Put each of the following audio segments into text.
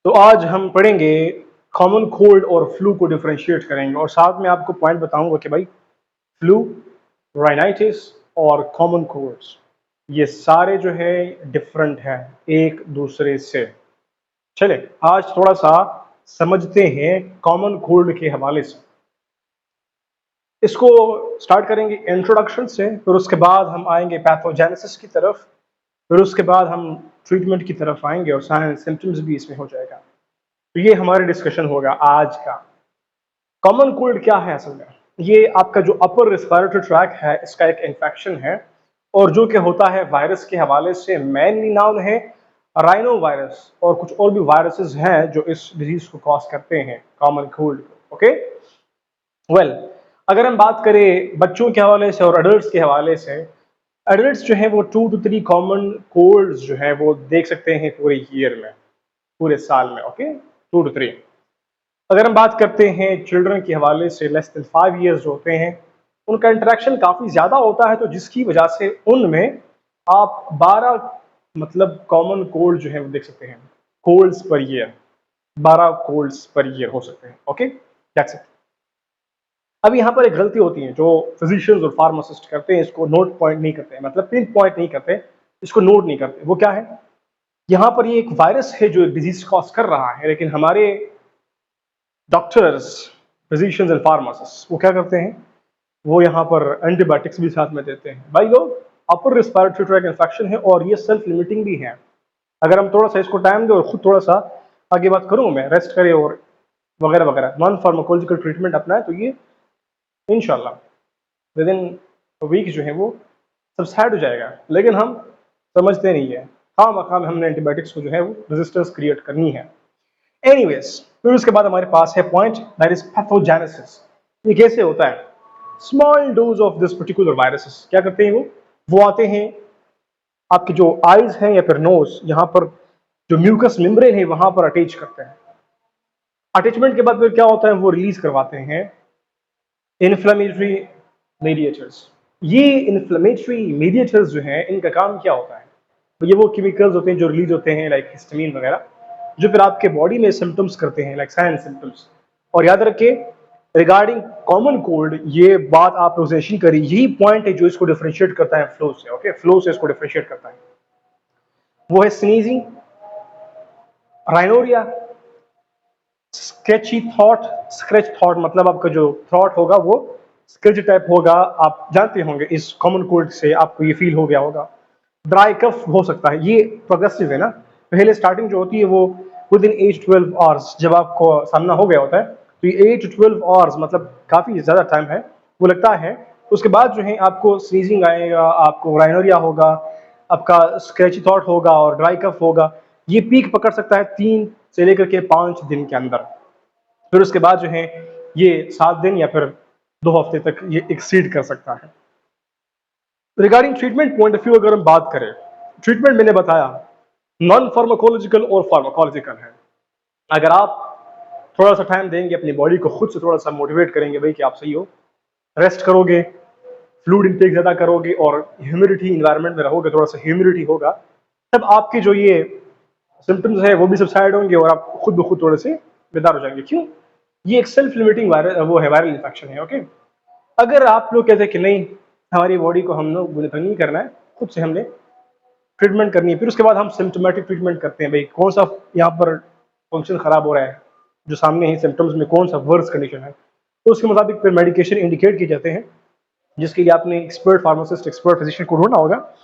तो आज हम पढ़ेंगे कॉमन कोल्ड और फ्लू को डिफरेंशिएट करेंगे और साथ में आपको पॉइंट बताऊंगा कि भाई फ्लू, राइनाइटिस और कॉमन कोल्ड्स ये सारे जो है डिफरेंट हैं एक दूसरे से। चले आज थोड़ा सा समझते हैं कॉमन कोल्ड के हवाले से। इसको स्टार्ट करेंगे इंट्रोडक्शन से, फिर उसके बाद हम आएंगे पैथोजेनेसिस की तरफ, फिर उसके बाद हम ट्रीटमेंट की तरफ आएंगे और साइन सिम्टम्स भी इसमें हो जाएगा। तो ये हमारा डिस्कशन होगा आज का। कॉमन कोल्ड क्या है असल में? ये आपका जो अपर रेस्पिरेटरी ट्रैक है इसका एक इन्फेक्शन है और जो कि होता है वायरस के हवाले से। मेनली नाउन है राइनो वायरस और कुछ और भी वायरसेस हैं जो इस डिजीज को कॉज करते हैं कॉमन कोल्ड को। ओके वेल, अगर हम बात करें बच्चों के हवाले से और अडल्ट के हवाले से, एडल्ट्स जो है वो 2 to 3 कॉमन कोल्ड्स जो है वो देख सकते हैं पूरे ईयर में, पूरे साल में। Okay 2 to 3। अगर हम बात करते हैं चिल्ड्रन के हवाले से, लेस देन 5 ईयर्स जो होते हैं उनका इंटरेक्शन काफ़ी ज़्यादा होता है, तो जिसकी वजह से उनमें आप 12 मतलब कॉमन कोल्ड जो है वो देख सकते हैं, colds per year, 12 colds per year हो सकते हैं। Okay that's it. अब यहाँ पर एक गलती होती है जो फिजिशियंस और फार्मासिस्ट करते हैं, इसको नोट पॉइंट नहीं करते हैं, मतलब पिन पॉइंट नहीं करते, इसको नोट नहीं करते। वो क्या है? यहाँ पर ये एक वायरस है जो एक डिजीज कॉज कर रहा है, लेकिन हमारे डॉक्टर्स, फिजिशियंस एंड फार्मासिस्ट वो क्या करते हैं, वो यहाँ पर एंटीबायोटिक्स भी साथ में देते हैं। भाई लोग, अपर रिस्पिरेटरी ट्रैक इन्फेक्शन है और ये सेल्फ लिमिटिंग भी है। अगर हम थोड़ा सा इसको टाइम दें और खुद थोड़ा सा आगे बात करूँ मैं, रेस्ट करें और वगैरह वगैरह, नॉन फार्माकोलॉजिकल ट्रीटमेंट अपनाए, तो ये इंशाल्लाह विद इन वीक जो है वो सबसाइड हो जाएगा। लेकिन हम समझते नहीं है, खाम हमने एंटीबायोटिक्स को जो है वो रेजिस्टेंस क्रिएट करनी है। एनीवेज, फिर उसके बाद हमारे पास है पॉइंट दैट इज पैथोजेनेसिस। ये कैसे होता है? Small dose of this particular viruses क्या करते हैं, वो आते हैं आपके जो आईज हैं या फिर नोज, यहाँ पर जो म्यूकस मेम्ब्रेन है वहां पर अटैच करते हैं। अटैचमेंट के बाद फिर क्या होता है, वो रिलीज करवाते हैं इन्फ्लेमेटरी मीडिएटर्स। ये इन्फ्लेमेटरी मीडिएटर्स जो हैं इनका काम क्या होता है? तो ये वो केमिकल्स होते हैं जो रिलीज होते हैं लाइक हिस्टामिन वगैरह, जो फिर आपके बॉडी में सिम्टम्स करते हैं लाइक साइन सिम्टम्स। और याद रखिए रिगार्डिंग कॉमन कोल्ड, ये बात आप प्रोजेशन करी, यही पॉइंट है जो इसको डिफरेंशिएट करता है फ्लू से। ओके, फ्लू से इसको डिफरेंशिएट करता है, वो है sneezing, rhinorrhoea, sketchy thought. Scratch thought मतलब आपका जो थॉट होगा वो स्केच टाइप होगा, आप जानते होंगे इस कॉमन कोल्ड से आपको ये फील हो गया होगा। ड्राई कफ हो सकता है, ये प्रोग्रेसिव है ना। पहले स्टार्टिंग जो होती है वो विद इन 8 to 12 आवर्स जब आपको सामना हो गया होता है, तो ये 8 to 12 आवर्स मतलब काफ़ी ज़्यादा टाइम है वो लगता है। उसके बाद जो है आपको स्नीजिंग आएगा, आपको राइनोरिया होगा, आपका स्क्रैची थॉट होगा और ड्राई कफ होगा। ये पीक पकड़ सकता है 3 से लेकर के 5 दिन के अंदर। फिर उसके बाद जो है ये 7 दिन या फिर 2 हफ्ते तक ये एक्सीड कर सकता है। Regarding treatment point of view अगर हम बात करें, ट्रीटमेंट मैंने बताया नॉन फार्माकोलॉजिकल और फार्माकोलॉजिकल है। अगर आप थोड़ा सा टाइम देंगे, अपनी बॉडी को खुद से थोड़ा सा मोटिवेट करेंगे भाई कि आप सही हो, रेस्ट करोगे, फ्लूइड इंटेक ज़्यादा करोगे और ह्यूमिडिटी इन्वायरमेंट में रहोगे, थोड़ा सा ह्यूमिडिटी होगा, तब आपके जो ये सिम्टम्स है वो भी सबसाइड होंगे और आप खुद ब खुद थोड़े से बेदार हो जाएंगे। क्यों? ये एक सेल्फ लिमिटिंग वायरल वो है, वायरल इन्फेक्शन है। ओके, अगर आप लोग कहते हैं कि नहीं हमारी बॉडी को हम लोग नहीं करना है, खुद से हमने ट्रीटमेंट करनी है, फिर उसके बाद हम सिम्टोमेटिक ट्रीटमेंट करते हैं भाई कौन सा यहाँ पर फंक्शन खराब हो रहा है, जो सामने है सिम्टम्स में कौन सा वर्स कंडीशन है, तो उसके मुताबिक फिर मेडिकेशन इंडिकेट किए जाते हैं, जिसके लिए आपने एक्सपर्ट फार्मासिस्ट, एक्सपर्ट फिजिशियन को ढूंढना होगा,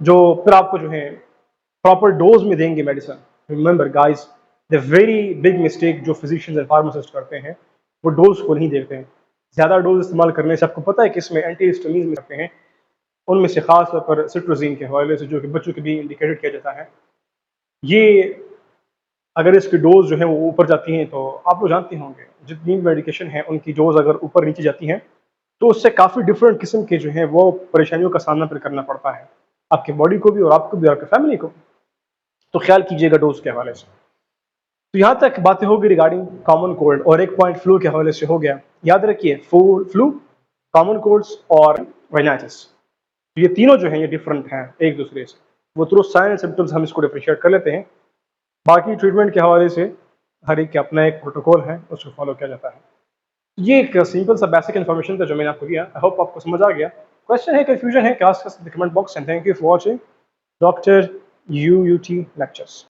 जो फिर आपको जो है प्रॉपर डोज में देंगे medicine. Remember guys, the very big mistake जो फिजिशियंस एंड फार्मासिस्ट करते हैं वो डोज को नहीं देखते हैं। ज़्यादा डोज इस्तेमाल करने से आपको पता है कि इसमें एंटी हिस्टामिन में करते हैं, उनमें से खास तौर पर सिट्रोजिन के हवाले से जो कि बच्चों के भी इंडिकेटेड किया जाता है। ये अगर इसकी डोज जो है वो ऊपर जाती हैं तो आप लोग जानते होंगे जितनी मेडिकेशन है उनकी डोज अगर ऊपर नीचे जाती हैं तो उससे काफ़ी डिफरेंट किस्म के जो है वो परेशानियों का सामना फिर करना पड़ता है, आपकी बॉडी को भी और आपको भी और आपकी फैमिली को। तो ख्याल कीजिएगा डोज के हवाले से। तो यहाँ तक बातें होगी रिगार्डिंग कॉमन कोल्ड और एक पॉइंट फ्लू के हवाले से हो गया। याद रखिए फ्लू, कॉमन कोल्ड्स और राइनाइटिस, ये तीनों जो हैं ये डिफरेंट हैं एक दूसरे से। वो थ्रू साइन एंड सिम्टम्स हम इसको डिफरेंशिएट कर लेते हैं। बाकी ट्रीटमेंट के हवाले से हर एक का अपना एक प्रोटोकॉल है, उसको फॉलो किया जाता है। ये एक सिंपल सा बेसिक इन्फॉर्मेशन था जो मैंने आपको दिया। आई होप आपको समझ आ गया। क्वेश्चन है, कन्फ्यूजन है, क्लास का comment box and thank you for watching doctor UUT lectures.